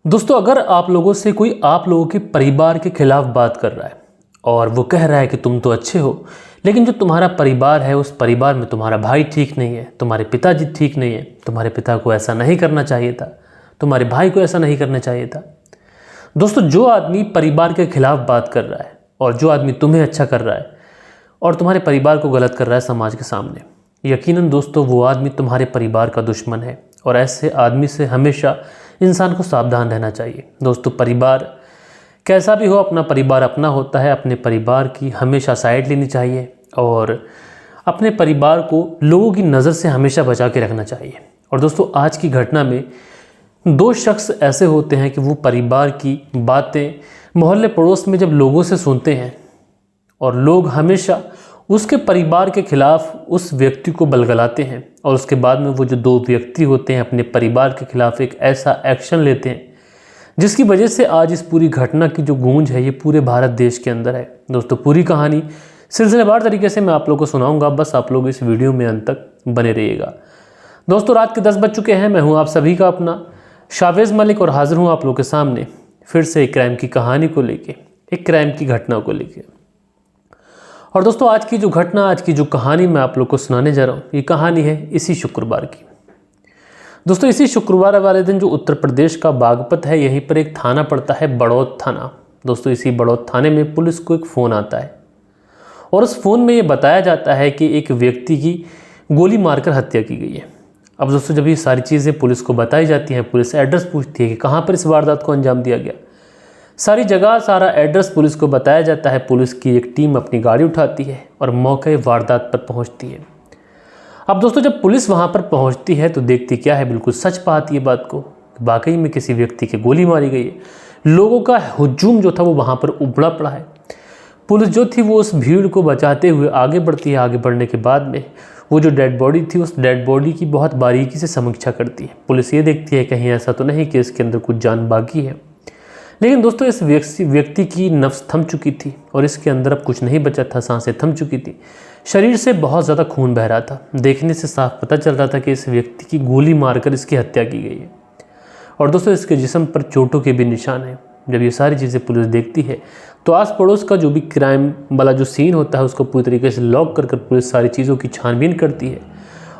दोस्तों, अगर आप लोगों से कोई आप लोगों के परिवार के खिलाफ बात कर रहा है और वो कह रहा है कि तुम तो अच्छे हो, लेकिन जो तुम्हारा परिवार है उस परिवार में तुम्हारा भाई ठीक नहीं है, तुम्हारे पिताजी ठीक नहीं है, तुम्हारे पिता को ऐसा नहीं करना चाहिए था, तुम्हारे भाई को ऐसा नहीं करना चाहिए था। दोस्तों, जो आदमी परिवार के खिलाफ बात कर रहा है और जो आदमी तुम्हें अच्छा कर रहा है और तुम्हारे परिवार को गलत कर रहा है समाज के सामने, यकीनन दोस्तों वो आदमी तुम्हारे परिवार का दुश्मन है और ऐसे आदमी से हमेशा इंसान को सावधान रहना चाहिए। दोस्तों, परिवार कैसा भी हो, अपना परिवार अपना होता है। अपने परिवार की हमेशा साइड लेनी चाहिए और अपने परिवार को लोगों की नज़र से हमेशा बचा के रखना चाहिए। और दोस्तों, आज की घटना में दो शख्स ऐसे होते हैं कि वो परिवार की बातें मोहल्ले पड़ोस में जब लोगों से सुनते हैं और लोग हमेशा उसके परिवार के खिलाफ उस व्यक्ति को बलगलाते हैं और उसके बाद में वो जो दो व्यक्ति होते हैं अपने परिवार के खिलाफ एक ऐसा एक्शन लेते हैं जिसकी वजह से आज इस पूरी घटना की जो गूंज है ये पूरे भारत देश के अंदर है। दोस्तों, पूरी कहानी सिलसिलेवार तरीके से मैं आप लोगों को सुनाऊंगा, बस आप लोग इस वीडियो में अंत तक बने रहिएगा। दोस्तों, रात के 10 बज चुके हैं। मैं हूँ आप सभी का अपना शावेज़ मलिक और हाजिर हूँ आप लोगों के सामने फिर से एक क्राइम की कहानी को लेके, एक क्राइम की घटना को लेके। और दोस्तों, आज की जो घटना, आज की जो कहानी मैं आप लोग को सुनाने जा रहा हूँ, ये कहानी है इसी शुक्रवार की। दोस्तों, इसी शुक्रवार वाले दिन जो उत्तर प्रदेश का बागपत है, यहीं पर एक थाना पड़ता है, बड़ौद थाना। दोस्तों, इसी बड़ौद थाने में पुलिस को एक फ़ोन आता है और उस फ़ोन में ये बताया जाता है कि एक व्यक्ति की गोली मारकर हत्या की गई है। अब दोस्तों, जब ये सारी चीज़ें पुलिस को बताई जाती हैं, पुलिस एड्रेस पूछती है कि कहाँ पर इस वारदात को अंजाम दिया गया। सारी जगह सारा एड्रेस पुलिस को बताया जाता है। पुलिस की एक टीम अपनी गाड़ी उठाती है और मौके वारदात पर पहुंचती है। अब दोस्तों, जब पुलिस वहां पर पहुंचती है तो देखती क्या है, बिल्कुल सच पाती है बात को, वाकई में किसी व्यक्ति की गोली मारी गई है। लोगों का हुजूम जो था वो वहां पर उमड़ा पड़ा है। पुलिस जो थी वो उस भीड़ को बचाते हुए आगे बढ़ती है। आगे बढ़ने के बाद में वो जो डेड बॉडी थी उस डेड बॉडी की बहुत बारीकी से समीक्षा करती है। पुलिस ये देखती है कहीं ऐसा तो नहीं कि इसके अंदर कुछ जान बाकी है। लेकिन दोस्तों, इस व्यक्ति की नफ्स थम चुकी थी और इसके अंदर अब कुछ नहीं बचा था। सांसें थम चुकी थी, शरीर से बहुत ज़्यादा खून बह रहा था। देखने से साफ पता चल रहा था कि इस व्यक्ति की गोली मारकर इसकी हत्या की गई है। और दोस्तों, इसके जिस्म पर चोटों के भी निशान हैं। जब ये सारी चीज़ें पुलिस देखती है तो आस पड़ोस का जो भी क्राइम वाला जो सीन होता है उसको पूरी तरीके से लॉक कर पुलिस सारी चीज़ों की छानबीन करती है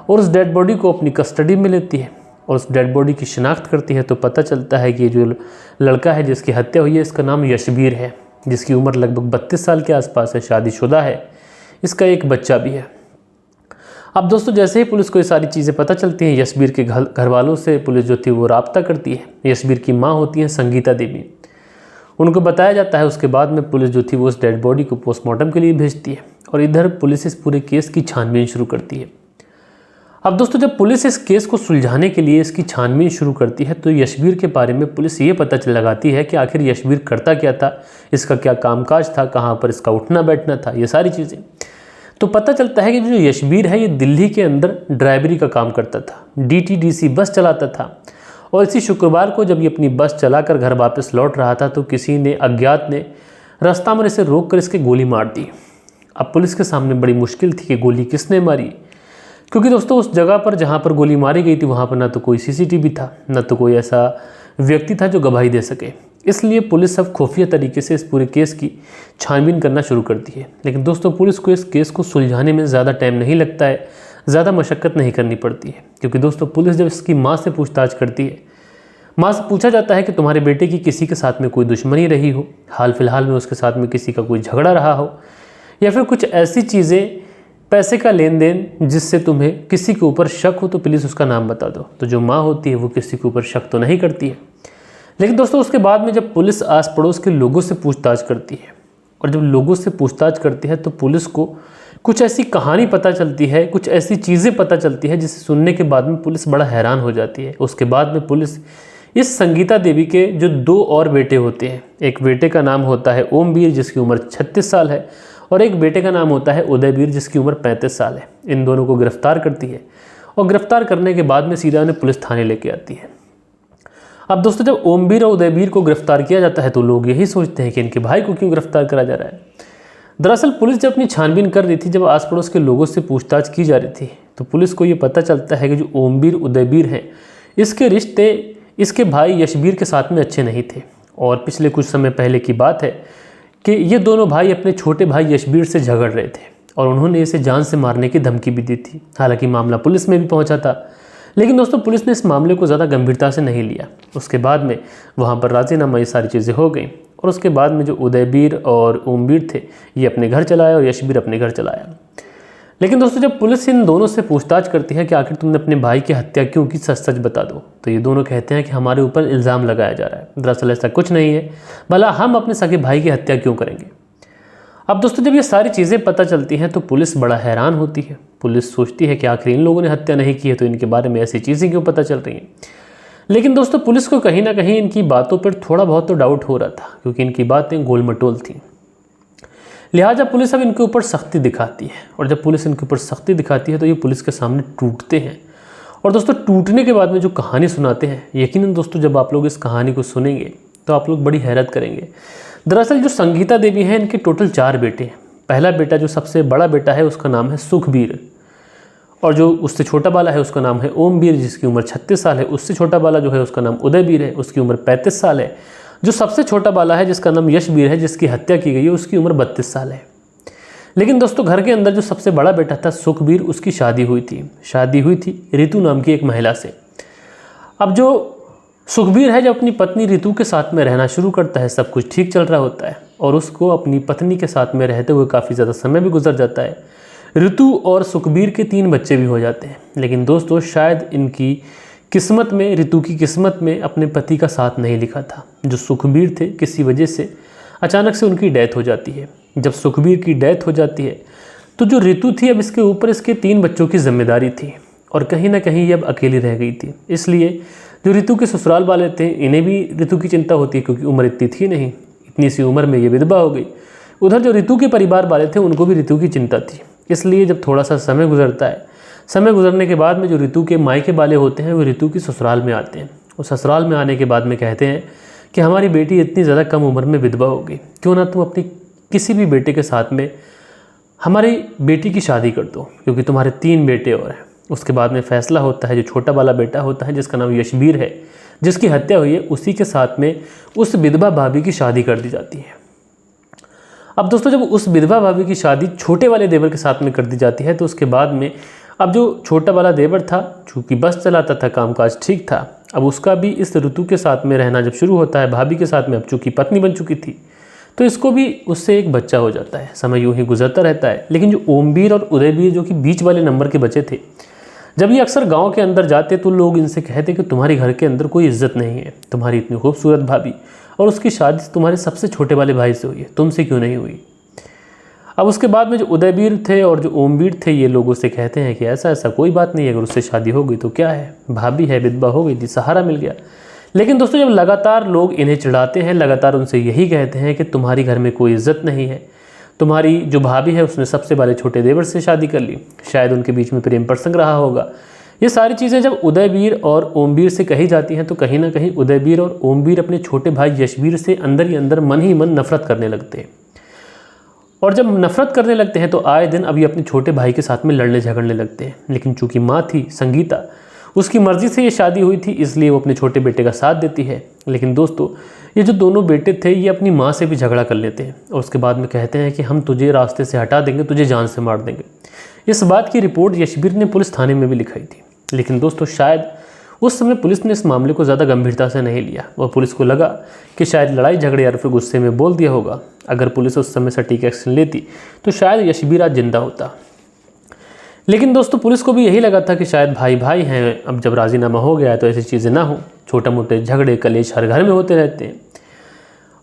और उस डेड बॉडी को अपनी कस्टडी में लेती है और उस डेड बॉडी की शिनाख्त करती है। तो पता चलता है कि ये जो लड़का है जिसकी हत्या हुई है, इसका नाम यशबीर है, जिसकी उम्र लगभग 32 साल के आसपास है, शादीशुदा है, इसका एक बच्चा भी है। अब दोस्तों, जैसे ही पुलिस को ये सारी चीज़ें पता चलती हैं, यशबीर के घर वालों से पुलिस जो थी वो राब्ता करती है। यशबीर की माँ होती हैं संगीता देवी, उनको बताया जाता है। उसके बाद में पुलिस जो थी वो उस डेड बॉडी को पोस्टमार्टम के लिए भेजती है और इधर पुलिस इस पूरे केस की छानबीन शुरू करती है। अब दोस्तों, जब पुलिस इस केस को सुलझाने के लिए इसकी छानबीन शुरू करती है तो यशबीर के बारे में पुलिस ये पता लगाती है कि आखिर यशबीर करता क्या था, इसका क्या कामकाज था, कहाँ पर इसका उठना बैठना था, ये सारी चीज़ें। तो पता चलता है कि जो यशबीर है ये दिल्ली के अंदर ड्राइवरी का काम करता था, DTDC बस चलाता था। और इसी शुक्रवार को जब ये अपनी बस चलाकर घर वापस लौट रहा था तो किसी ने, अज्ञात ने रास्ता में इसे रोक कर इसके गोली मार दी। अब पुलिस के सामने बड़ी मुश्किल थी कि गोली किसने मारी, क्योंकि दोस्तों उस जगह पर जहाँ पर गोली मारी गई थी वहाँ पर ना तो कोई CCTV था, ना तो कोई ऐसा व्यक्ति था जो गवाही दे सके। इसलिए पुलिस अब खुफिया तरीके से इस पूरे केस की छानबीन करना शुरू करती है। लेकिन दोस्तों, पुलिस को इस केस को सुलझाने में ज़्यादा टाइम नहीं लगता है, ज़्यादा मशक्क़त नहीं करनी पड़ती है। क्योंकि दोस्तों, पुलिस जब इसकी माँ से पूछताछ करती है, माँ से पूछा जाता है कि तुम्हारे बेटे की किसी के साथ में कोई दुश्मनी रही हो, हाल फिलहाल में उसके साथ में किसी का कोई झगड़ा रहा हो, या फिर कुछ ऐसी चीज़ें, पैसे का लेन देन जिससे तुम्हें किसी के ऊपर शक हो तो प्लीज़ उसका नाम बता दो। तो जो माँ होती है वो किसी के ऊपर शक तो नहीं करती है। लेकिन दोस्तों, उसके बाद में जब पुलिस आस पड़ोस के लोगों से पूछताछ करती है और जब लोगों से पूछताछ करती है तो पुलिस को कुछ ऐसी कहानी पता चलती है, कुछ ऐसी चीज़ें पता चलती है जिसे सुनने के बाद में पुलिस बड़ा हैरान हो जाती है। उसके बाद में पुलिस इस संगीता देवी के जो दो और बेटे होते हैं, एक बेटे का नाम होता है ओमवीर जिसकी उम्र 36 साल है और एक बेटे का नाम होता है उदयवीर जिसकी उम्र 35 साल है, इन दोनों को गिरफ्तार करती है और गिरफ्तार करने के बाद में सीधा उन्हें पुलिस थाने लेके आती है। अब दोस्तों, जब ओमवीर और उदयवीर को गिरफ्तार किया जाता है तो लोग यही सोचते हैं कि इनके भाई को क्यों गिरफ्तार करा जा रहा है। दरअसल पुलिस जब अपनी छानबीन कर रही थी, जब आस पड़ोस के लोगों से पूछताछ की जा रही थी तो पुलिस को ये पता चलता है कि जो ओमवीर उदयवीर हैं इसके रिश्ते इसके भाई यशबीर के साथ में अच्छे नहीं थे और पिछले कुछ समय पहले की बात है कि ये दोनों भाई अपने छोटे भाई यशबीर से झगड़ रहे थे और उन्होंने इसे जान से मारने की धमकी भी दी थी। हालांकि मामला पुलिस में भी पहुंचा था, लेकिन दोस्तों पुलिस ने इस मामले को ज़्यादा गंभीरता से नहीं लिया। उसके बाद में वहाँ पर राजीनामा ये सारी चीज़ें हो गई और उसके बाद में जो उदयवीर और ओमवीर थे ये अपने घर चलाया और यशबीर अपने घर चलाया। लेकिन दोस्तों जब पुलिस इन दोनों से पूछताछ करती है कि आखिर तुमने अपने भाई की हत्या क्यों की, सच सच बता दो, तो ये दोनों कहते हैं कि हमारे ऊपर इल्ज़ाम लगाया जा रहा है। दरअसल ऐसा कुछ नहीं है, भला हम अपने सगे भाई की हत्या क्यों करेंगे। अब दोस्तों जब ये सारी चीज़ें पता चलती हैं तो पुलिस बड़ा हैरान होती है। पुलिस सोचती है कि आखिर इन लोगों ने हत्या नहीं की है तो इनके बारे में ऐसी चीज़ें क्यों पता चल रही हैं। लेकिन दोस्तों पुलिस को कहीं ना कहीं इनकी बातों पर थोड़ा बहुत तो डाउट हो रहा था, क्योंकि इनकी बातें गोल मटोल थी। लिहाजा पुलिस अब इनके ऊपर सख्ती दिखाती है और जब पुलिस इनके ऊपर सख्ती दिखाती है तो ये पुलिस के सामने टूटते हैं। और दोस्तों टूटने के बाद में जो कहानी सुनाते हैं, यकीनन दोस्तों जब आप लोग इस कहानी को सुनेंगे तो आप लोग बड़ी हैरत करेंगे। दरअसल जो संगीता देवी हैं इनके टोटल 4 बेटे हैं। पहला बेटा जो सबसे बड़ा बेटा है उसका नाम है सुखबीर, और जो उससे छोटा वाला है उसका नाम है ओमवीर जिसकी उम्र 36 साल है। उससे छोटा वाला जो है उसका नाम उदयवीर है, उसकी उम्र 35 साल है। जो सबसे छोटा वाला है जिसका नाम यशबीर है, जिसकी हत्या की गई है, उसकी उम्र 32 साल है। लेकिन दोस्तों घर के अंदर जो सबसे बड़ा बेटा था सुखबीर, उसकी शादी हुई थी ऋतु नाम की एक महिला से। अब जो सुखबीर है जब अपनी पत्नी ऋतु के साथ में रहना शुरू करता है, सब कुछ ठीक चल रहा होता है और उसको अपनी पत्नी के साथ में रहते हुए काफ़ी ज़्यादा समय भी गुजर जाता है। ऋतु और सुखबीर के 3 बच्चे भी हो जाते हैं। लेकिन दोस्तों शायद इनकी किस्मत में, ऋतु की किस्मत में अपने पति का साथ नहीं लिखा था। जो सुखबीर थे किसी वजह से अचानक से उनकी डेथ हो जाती है। जब सुखबीर की डेथ हो जाती है तो जो ऋतु थी अब इसके ऊपर इसके 3 बच्चों की जिम्मेदारी थी और कहीं ना कहीं ये अब अकेली रह गई थी। इसलिए जो ऋतु के ससुराल वाले थे इन्हें भी ऋतु की चिंता होती है, क्योंकि उम्र इतनी थी नहीं, इतनी सी उम्र में ये विधवा हो गई। उधर जो ऋतु के परिवार वाले थे उनको भी ऋतु की चिंता थी। इसलिए जब थोड़ा सा समय गुजरता है, समय गुजरने के बाद में जो ऋतु के मायके वाले होते हैं वो ऋतु की ससुराल में आते हैं। और ससुराल में आने के बाद में कहते हैं कि हमारी बेटी इतनी ज़्यादा कम उम्र में विधवा हो गई, क्यों ना तुम अपनी किसी भी बेटे के साथ में हमारी बेटी की शादी कर दो, क्योंकि तुम्हारे 3 बेटे और हैं। उसके बाद में फैसला होता है जो छोटा वाला बेटा होता है जिसका नाम यशबीर है, जिसकी हत्या हुई है, उसी के साथ में उस विधवा भाभी की शादी कर दी जाती है। अब दोस्तों जब उस विधवा भाभी की शादी छोटे वाले देवर के साथ में कर दी जाती है तो उसके बाद में अब जो छोटा वाला देवर था, चूँकि बस चलाता था, कामकाज ठीक था, अब उसका भी इस ऋतु के साथ में रहना जब शुरू होता है, भाभी के साथ में, अब चूँकि पत्नी बन चुकी थी, तो इसको भी उससे एक बच्चा हो जाता है। समय यूँ ही गुजरता रहता है। लेकिन जो ओमवीर और उदयवीर जो कि बीच वाले नंबर के बचे थे, जब ये अक्सर गांव के अंदर जाते तो लोग इनसे कहते कि तुम्हारे घर के अंदर कोई इज्जत नहीं है, तुम्हारी इतनी खूबसूरत भाभी और उसकी शादी तुम्हारे सबसे छोटे वाले भाई से हुई है, तुमसे क्यों नहीं हुई। अब उसके बाद में जो उदयवीर थे और जो ओमवीर थे ये लोगों से कहते हैं कि ऐसा कोई बात नहीं है, अगर उससे शादी हो गई तो क्या है, भाभी है, विधवा हो गई थी, सहारा मिल गया। लेकिन दोस्तों जब लगातार लोग इन्हें चिढ़ाते हैं, लगातार उनसे यही कहते हैं कि तुम्हारी घर में कोई इज्जत नहीं है, तुम्हारी जो भाभी है उसने सबसे बड़े छोटे देवर से शादी कर ली, शायद उनके बीच में प्रेम प्रसंग रहा होगा। ये सारी चीज़ें जब उदयवीर और ओमवीर से कही जाती हैं तो कहीं ना कहीं उदयवीर और ओमवीर अपने छोटे भाई यशबीर से अंदर ही अंदर मन ही मन नफरत करने लगते हैं। और जब नफरत करने लगते हैं तो आए दिन अभी अपने छोटे भाई के साथ में लड़ने झगड़ने लगते हैं। लेकिन चूंकि माँ थी संगीता, उसकी मर्ज़ी से ये शादी हुई थी, इसलिए वो अपने छोटे बेटे का साथ देती है। लेकिन दोस्तों ये जो दोनों बेटे थे ये अपनी माँ से भी झगड़ा कर लेते हैं और उसके बाद में कहते हैं कि हम तुझे रास्ते से हटा देंगे, तुझे जान से मार देंगे। इस बात की रिपोर्ट यशबीर ने पुलिस थाने में भी लिखाई थी। लेकिन दोस्तों शायद उस समय पुलिस ने इस मामले को ज़्यादा गंभीरता से नहीं लिया और पुलिस को लगा कि शायद लड़ाई झगड़े या फिर गुस्से में बोल दिया होगा। अगर पुलिस उस समय सटीक एक्शन लेती तो शायद यशबीर आज जिंदा होता। लेकिन दोस्तों पुलिस को भी यही लगा था कि शायद भाई भाई हैं, अब जब राजीनामा हो गया है तो ऐसी चीज़ें ना हो, छोटा मोटे झगड़े कलेश हर घर में होते रहते हैं।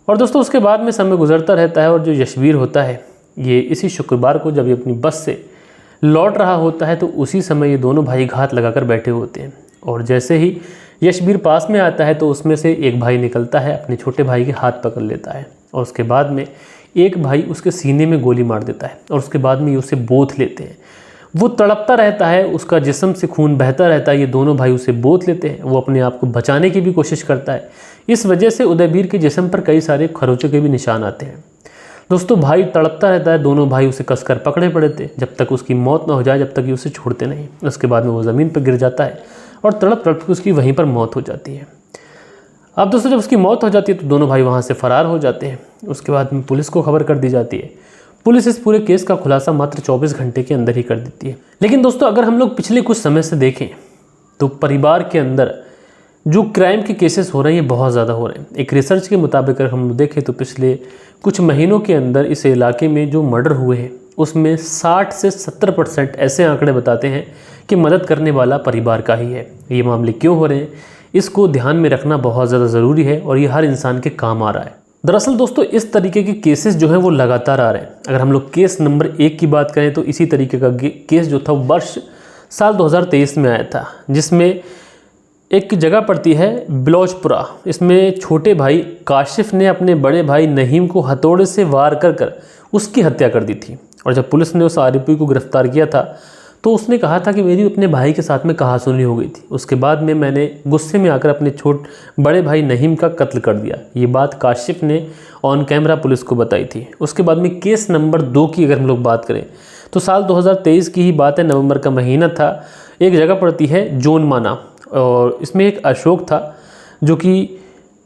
और दोस्तों उसके बाद में समय गुजरता रहता है और जो यशबीर होता है ये इसी शुक्रवार को जब ये अपनी बस से लौट रहा होता है तो उसी समय ये दोनों भाई घात लगाकर बैठे होते हैं। और जैसे ही यशबीर पास में आता है तो उसमें से एक भाई निकलता है, अपने छोटे भाई के हाथ पकड़ लेता है और उसके बाद में एक भाई उसके सीने में गोली मार देता है और उसके बाद में ये उसे बोथ लेते हैं। वो तड़पता रहता है, उसका जिस्म से खून बहता रहता है, ये दोनों भाई उसे बोथ लेते हैं। वो अपने आप को बचाने की भी कोशिश करता है। इस वजह से उदयवीर के जिस्म पर कई सारे खरोंचों के भी निशान आते हैं। दोस्तों भाई तड़पता रहता है, दोनों भाई उसे कसकर पकड़े पड़े थे जब तक उसकी मौत ना हो जाए, जब तक ये उसे छोड़ते नहीं। उसके बाद में वो ज़मीन पर गिर जाता है और तड़प तड़प के उसकी वहीं पर मौत हो जाती है। अब दोस्तों जब उसकी मौत हो जाती है तो दोनों भाई वहाँ से फरार हो जाते हैं। उसके बाद में पुलिस को खबर कर दी जाती है। पुलिस इस पूरे केस का खुलासा मात्र 24 घंटे के अंदर ही कर देती है। लेकिन दोस्तों अगर हम लोग पिछले कुछ समय से देखें तो परिवार के अंदर जो क्राइम के केसेस हो रहे हैं ये बहुत ज़्यादा हो रहे हैं। एक रिसर्च के मुताबिक अगर हम लोग देखें तो पिछले कुछ महीनों के अंदर इस इलाके में जो मर्डर हुए हैं उसमें 60 से 70% ऐसे आंकड़े बताते हैं कि मदद करने वाला परिवार का ही है। ये मामले क्यों हो रहे हैं इसको ध्यान में रखना बहुत ज़्यादा ज़रूरी है और ये हर इंसान के काम आ रहा है। दरअसल दोस्तों इस तरीके के केसेस जो हैं वो लगातार आ रहे हैं। अगर हम लोग केस नंबर 1 की बात करें तो इसी तरीके का केस जो था वर्ष साल 2023 में आया था, जिसमें एक जगह पड़ती है बिलौचपुरा। इसमें छोटे भाई काशिफ ने अपने बड़े भाई नहीम को हथौड़े से वार कर उसकी हत्या कर दी थी। और जब पुलिस ने उस आरोपी को गिरफ्तार किया था तो उसने कहा था कि मेरी अपने भाई के साथ में कहासुनी हो गई थी, उसके बाद में मैंने गुस्से में आकर अपने बड़े भाई नहीम का कत्ल कर दिया। ये बात काशिफ ने ऑन कैमरा पुलिस को बताई थी। उसके बाद में केस नंबर 2 की अगर हम लोग बात करें तो साल 2023 की ही बात है, नवंबर का महीना था। एक जगह पड़ती है जोनमाना और इसमें एक अशोक था जो कि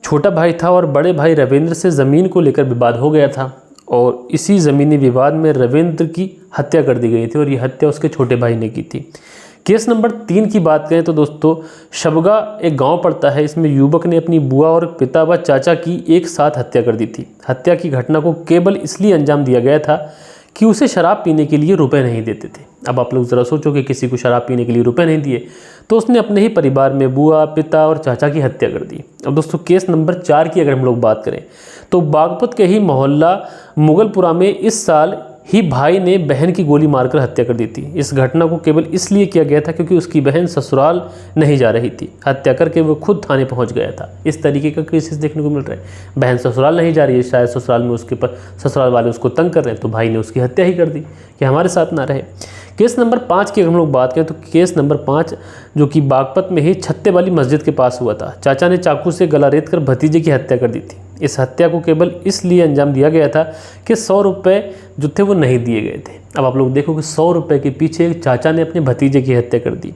छोटा भाई था और बड़े भाई रविंद्र से ज़मीन को लेकर विवाद हो गया था और इसी ज़मीनी विवाद में रविंद्र की हत्या कर दी गई थी और ये हत्या उसके छोटे भाई ने की थी। केस नंबर 3 की बात करें तो दोस्तों शबगा एक गांव पड़ता है। इसमें युवक ने अपनी बुआ और पिता व चाचा की एक साथ हत्या कर दी थी। हत्या की घटना को केवल इसलिए अंजाम दिया गया था कि उसे शराब पीने के लिए रुपए नहीं देते थे। अब आप लोग ज़रा सोचो कि किसी को शराब पीने के लिए रुपए नहीं दिए तो उसने अपने ही परिवार में बुआ, पिता और चाचा की हत्या कर दी। अब दोस्तों केस नंबर 4 की अगर हम लोग बात करें तो बागपत के ही मोहल्ला मुगलपुरा में इस साल ही भाई ने बहन की गोली मारकर हत्या कर दी थी। इस घटना को केवल इसलिए किया गया था क्योंकि उसकी बहन ससुराल नहीं जा रही थी। हत्या करके वो खुद थाने पहुंच गया था। इस तरीके का केसेस देखने को मिल रहे हैं। बहन ससुराल नहीं जा रही है, शायद ससुराल में उसके पर ससुराल वाले उसको तंग कर रहे हैं तो भाई ने उसकी हत्या ही कर दी कि हमारे साथ ना रहे। केस नंबर 5 की अगर हम लोग बात करें तो केस नंबर 5 जो कि बागपत में ही छत्ते वाली मस्जिद के पास हुआ था। चाचा ने चाकू से गला रेत कर भतीजे की हत्या कर दी थी। इस हत्या को केवल इसलिए अंजाम दिया गया था कि 100 रुपये जो थे वो नहीं दिए गए थे। अब आप लोग देखो कि 100 रुपये के पीछे चाचा ने अपने भतीजे की हत्या कर दी।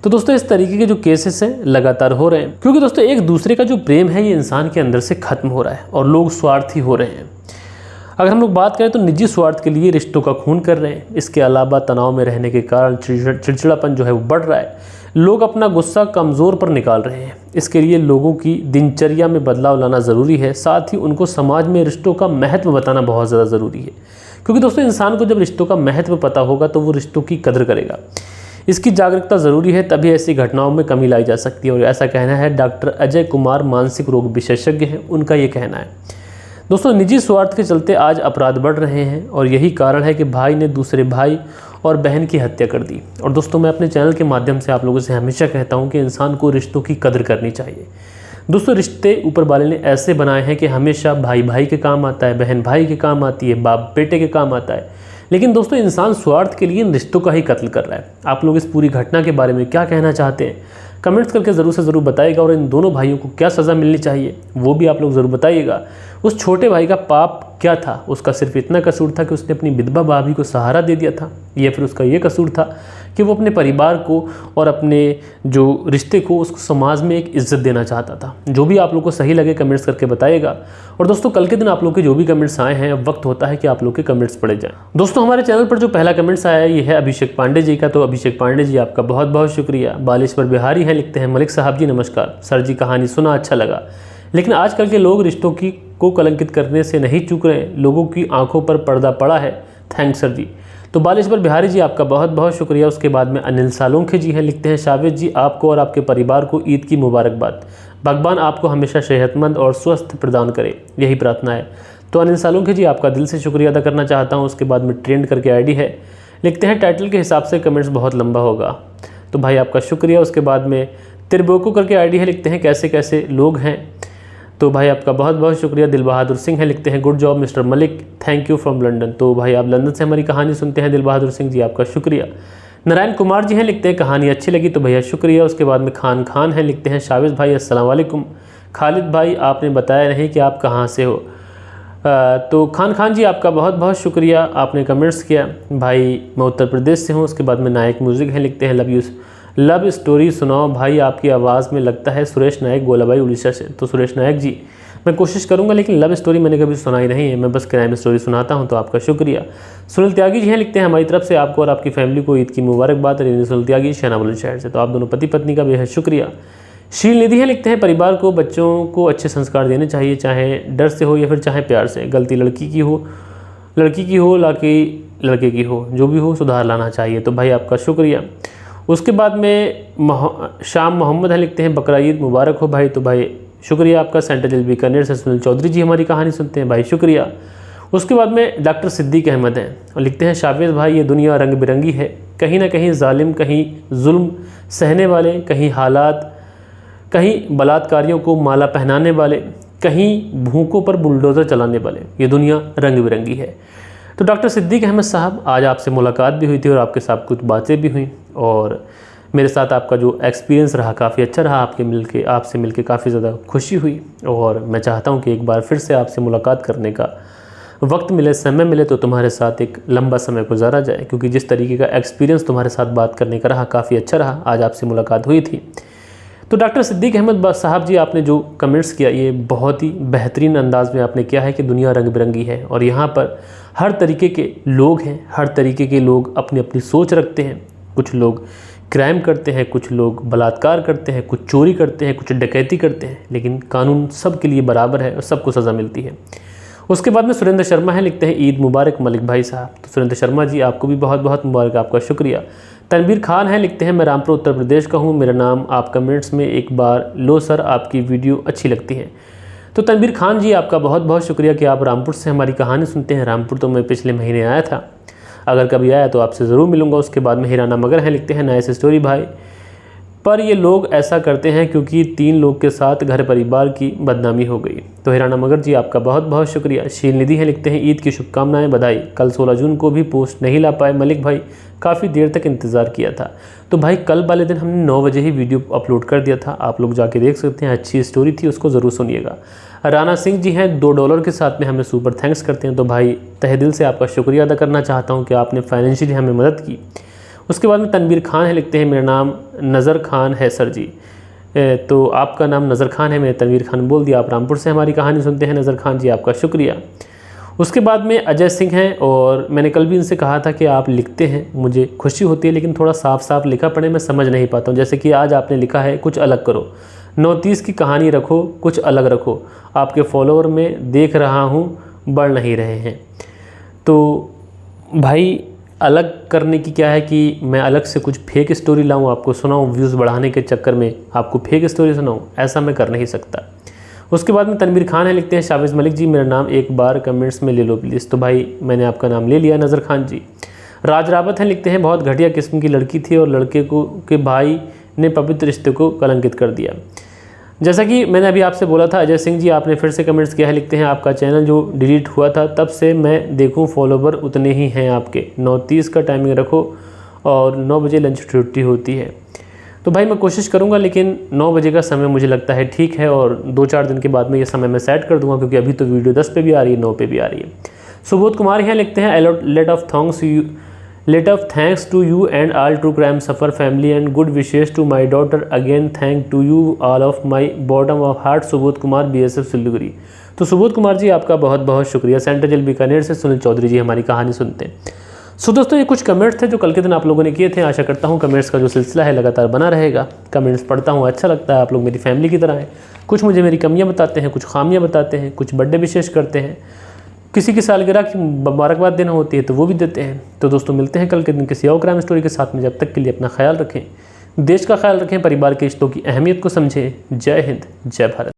तो दोस्तों इस तरीके के जो केसेस हैं लगातार हो रहे हैं क्योंकि दोस्तों एक दूसरे का जो प्रेम है ये इंसान के अंदर से खत्म हो रहा है और लोग स्वार्थी हो रहे हैं। अगर हम लोग बात करें तो निजी स्वार्थ के लिए रिश्तों का खून कर रहे हैं। इसके अलावा तनाव में रहने के कारण चिड़चिड़ापन जो है वो बढ़ रहा है। लोग अपना गुस्सा कमज़ोर पर निकाल रहे हैं। इसके लिए लोगों की दिनचर्या में बदलाव लाना ज़रूरी है। साथ ही उनको समाज में रिश्तों का महत्व बताना बहुत ज़्यादा ज़रूरी है क्योंकि दोस्तों इंसान को जब रिश्तों का महत्व पता होगा तो वो रिश्तों की कदर करेगा। इसकी जागरूकता ज़रूरी है, तभी ऐसी घटनाओं में कमी लाई जा सकती है। और ऐसा कहना है डॉक्टर अजय कुमार, मानसिक रोग विशेषज्ञ हैं, उनका ये कहना है। दोस्तों निजी स्वार्थ के चलते आज अपराध बढ़ रहे हैं और यही कारण है कि भाई ने दूसरे भाई और बहन की हत्या कर दी। और दोस्तों मैं अपने चैनल के माध्यम से आप लोगों से हमेशा कहता हूं कि इंसान को रिश्तों की कदर करनी चाहिए। दोस्तों रिश्ते ऊपर वाले ने ऐसे बनाए हैं कि हमेशा भाई भाई के काम आता है, बहन भाई के काम आती है, बाप बेटे के काम आता है। लेकिन दोस्तों इंसान स्वार्थ के लिए इन रिश्तों का ही कत्ल कर रहा है। आप लोग इस पूरी घटना के बारे में क्या कहना चाहते हैं कमेंट्स करके ज़रूर से ज़रूर बताइएगा। और इन दोनों भाइयों को क्या सज़ा मिलनी चाहिए वो भी आप लोग ज़रूर बताइएगा। उस छोटे भाई का पाप क्या था? उसका सिर्फ इतना कसूर था कि उसने अपनी विधवा भाभी को सहारा दे दिया था, या फिर उसका ये कसूर था कि वो अपने परिवार को और अपने जो रिश्ते को उसको समाज में एक इज्जत देना चाहता था। जो भी आप लोग को सही लगे कमेंट्स करके बताइएगा। और दोस्तों कल के दिन आप लोग के जो भी कमेंट्स आए हैं अब वक्त होता है कि आप लोग के कमेंट्स पढ़े जाएं। दोस्तों हमारे चैनल पर जो पहला कमेंट्स आया है ये है अभिषेक पांडे जी का। तो अभिषेक पांडे जी आपका बहुत बहुत शुक्रिया। बालेश्वर बिहारी हैं, लिखते हैं मलिक साहब जी नमस्कार सर जी, कहानी सुना अच्छा लगा, लेकिन आजकल के लोग रिश्तों को कलंकित करने से नहीं चूक रहे, लोगों की आंखों पर पर्दा पड़ा है। थैंक्स सर जी। तो बालेश्वर बिहारी जी आपका बहुत बहुत शुक्रिया। उसके बाद में अनिल सालोंखे जी हैं, लिखते हैं शावेद जी आपको और आपके परिवार को ईद की मुबारकबाद। भगवान आपको हमेशा सेहतमंद और स्वस्थ प्रदान करे, यही प्रार्थना है। तो अनिल सालोंखे जी आपका दिल से शुक्रिया अदा करना चाहता हूँ। उसके बाद में ट्रेंड करके आईडी है, लिखते हैं टाइटल के हिसाब से कमेंट्स बहुत लंबा होगा, तो भाई आपका शुक्रिया। उसके बाद में तिरबोको करके आईडी है, लिखते हैं कैसे कैसे लोग हैं, तो भाई आपका बहुत बहुत शुक्रिया। दिल बहादुर सिंह है, लिखते हैं good job mister Malik, thank you from London. तो भाई आप लंदन से हमारी कहानी सुनते हैं दिल बहादुर सिंह जी, आपका शुक्रिया। नारायण कुमार जी हैं, लिखते हैं कहानी अच्छी लगी, तो भैया शुक्रिया। उसके बाद में खान है, लिखते हैं शाविज भाई अस्सलाम वालेकुम। खालिद भाई आपने बताया नहीं कि आप कहाँ से हो, तो खान जी आपका बहुत बहुत शुक्रिया, आपने कमेंट्स किया। भाई मैं उत्तर प्रदेश से हूँ। उसके बाद में नायक म्यूज़िक है, लिखते हैं लव स्टोरी सुनाओ भाई, आपकी आवाज़ में लगता है सुरेश नायक गोलाबाई उड़ीसा से। तो सुरेश नायक जी, मैं कोशिश करूंगा, लेकिन लव स्टोरी मैंने कभी सुनाई नहीं है, मैं बस क्राइम स्टोरी सुनाता हूं, तो आपका शुक्रिया। सुनील त्यागी जी हैं, लिखते हैं हमारी तरफ से आपको और आपकी फैमिली को ईद की मुबारकबाद। सुनील त्यागी शहना बुलंदशहर से, तो आप दोनों पति पत्नी का बेहद शुक्रिया। शील निधि हैं, लिखते हैं परिवार को बच्चों को अच्छे संस्कार देने चाहिए, चाहे डर से हो या फिर चाहे प्यार से। गलती लड़की की हो लड़के की हो, जो भी हो सुधार लाना चाहिए। तो भाई आपका शुक्रिया। उसके बाद में शाम मोहम्मद हैं, लिखते हैं बकरा ईद मुबारक हो भाई। तो भाई शुक्रिया आपका। सेंट्रल बीकानेर से सुनील चौधरी जी हमारी कहानी सुनते हैं, भाई शुक्रिया। उसके बाद में डॉक्टर सिद्दीक अहमद हैं और लिखते हैं शावेज़ भाई, ये दुनिया रंग बिरंगी है, कहीं ना कहीं जालिम, कहीं जुल्म सहने वाले, कहीं हालात, कहीं बलात्कारियों को माला पहनाने वाले, कहीं भूखों पर बुलडोज़र चलाने वाले, ये दुनिया रंग बिरंगी है। तो डॉक्टर सिद्दीक अहमद साहब, आज आपसे मुलाकात भी हुई थी और आपके साथ कुछ बातें भी हुई, और मेरे साथ आपका जो एक्सपीरियंस रहा काफ़ी अच्छा रहा। आपसे मिलके काफ़ी ज़्यादा खुशी हुई, और मैं चाहता हूँ कि एक बार फिर से आपसे मुलाकात करने का वक्त मिले, समय मिले, तो तुम्हारे साथ एक लंबा समय गुजारा जाए, क्योंकि जिस तरीके का एक्सपीरियंस तुम्हारे साथ बात करने का रहा काफ़ी अच्छा रहा। आज आपसे मुलाकात हुई थी। तो डॉक्टर सिद्दीक अहमद साहब जी, आपने जो कमेंट्स किया ये बहुत ही बेहतरीन अंदाज में आपने किया है कि दुनिया रंग बिरंगी है, और यहाँ पर हर तरीके के लोग हैं, हर तरीके के लोग अपनी अपनी सोच रखते हैं। कुछ लोग क्राइम करते हैं, कुछ लोग बलात्कार करते हैं, कुछ चोरी करते हैं, कुछ डकैती करते हैं, लेकिन कानून सब के लिए बराबर है और सबको सज़ा मिलती है। उसके बाद में सुरेंद्र शर्मा है, लिखते हैं ईद मुबारक मलिक भाई साहब। तो सुरेंद्र शर्मा जी, आपको भी बहुत बहुत मुबारक, आपका शुक्रिया। तनवीर खान है, लिखते हैं मैं रामपुर उत्तर प्रदेश का हूँ, मेरा नाम आप कमेंट्स में एक बार लो सर, आपकी वीडियो अच्छी लगती है। तो तनवीर खान जी, आपका बहुत बहुत शुक्रिया कि आप रामपुर से हमारी कहानी सुनते हैं। रामपुर तो मैं पिछले महीने आया था, अगर कभी आया तो आपसे ज़रूर मिलूंगा। उसके बाद में हिराना मगर हैं, लिखते हैं नाइस स्टोरी भाई, पर ये लोग ऐसा करते हैं क्योंकि 3 लोग के साथ घर परिवार की बदनामी हो गई। तो हिराना मगर जी, आपका बहुत बहुत शुक्रिया। शील निधि है, लिखते हैं ईद की शुभकामनाएं, बधाई। कल 16 जून को भी पोस्ट नहीं ला पाए मलिक भाई, काफ़ी देर तक इंतज़ार किया था। तो भाई कल वाले दिन हमने 9 बजे ही वीडियो अपलोड कर दिया था, आप लोग जाके देख सकते हैं, अच्छी स्टोरी थी, उसको ज़रूर सुनिएगा। राणा सिंह जी हैं, $2 के साथ में हमें सुपर थैंक्स करते हैं। तो भाई तहे दिल से आपका शुक्रिया अदा करना चाहता हूँ कि आपने फाइनेंशियली हमें मदद की। उसके बाद में तनवीर खान है, लिखते हैं मेरा नाम नज़र खान है सर जी। तो आपका नाम नज़र खान है, मैंने तनवीर खान बोल दिया। आप रामपुर से हमारी कहानी सुनते हैं नज़र खान जी, आपका शुक्रिया। उसके बाद में अजय सिंह हैं, और मैंने कल भी इनसे कहा था कि आप लिखते हैं मुझे खुशी होती है, लेकिन थोड़ा साफ साफ लिखा पड़े, मैं समझ नहीं पाता हूँ। जैसे कि आज आपने लिखा है कुछ अलग करो, 9:30 की कहानी रखो, कुछ अलग रखो, आपके फॉलोअर में देख रहा हूँ बढ़ नहीं रहे हैं। तो भाई अलग करने की क्या है कि मैं अलग से कुछ फेक स्टोरी लाऊं, आपको सुनाऊं, व्यूज़ बढ़ाने के चक्कर में आपको फेक स्टोरी सुनाऊं, ऐसा मैं कर नहीं सकता। उसके बाद में तनवीर खान है, लिखते हैं शावेज़ मलिक जी, मेरा नाम एक बार कमेंट्स में ले लो प्लीज़। तो भाई मैंने आपका नाम ले लिया नज़र खान जी। राज रावत हैं, लिखते हैं बहुत घटिया किस्म की लड़की थी और लड़के को के भाई ने पवित्र रिश्ते को कलंकित कर दिया। जैसा कि मैंने अभी आपसे बोला था अजय सिंह जी, आपने फिर से कमेंट्स किया है, लिखते हैं आपका चैनल जो डिलीट हुआ था तब से मैं देखूं फॉलोवर उतने ही हैं आपके। 9:30 का टाइमिंग रखो और 9 बजे लंच छुट्टी होती है। तो भाई मैं कोशिश करूंगा, लेकिन 9 बजे का समय मुझे लगता है ठीक है, और 2-4 दिन के बाद में ये समय मैं सेट कर दूंगा, क्योंकि अभी तो वीडियो 10 पे भी आ रही है, 9 पे भी आ रही है। सुबोध कुमार यहाँ लिखते हैं lot of thanks to you and all true crime सफ़र family and good wishes to my daughter again, thank to you all of my bottom of heart, Subodh Kumar BSF Siliguri. तो सुबोध कुमार जी, आपका बहुत बहुत शुक्रिया। सेंट्रल जेल बीकानेर से सुनील चौधरी जी हमारी कहानी सुनते हैं। सो दोस्तों, ये कुछ कमेंट्स थे जो कल के दिन आप लोगों ने किए थे। आशा करता हूँ कमेंट्स का जो सिलसिला है लगातार बना रहेगा। कमेंट्स पढ़ता हूँ, अच्छा लगता है, आप लोग मेरी फैमिली की तरह हैं। कुछ मुझे मेरी कमियाँ बताते हैं, कुछ खामियाँ बताते हैं, कुछ बर्थडे विशेष करते हैं, किसी की सालगिरह की मुबारकबाद देना होती है तो वो भी देते हैं। तो दोस्तों मिलते हैं कल के दिन किसी और क्राइम स्टोरी के साथ में। जब तक के लिए अपना ख्याल रखें, देश का ख्याल रखें, परिवार के रिश्तों की अहमियत को समझें। जय हिंद, जय भारत।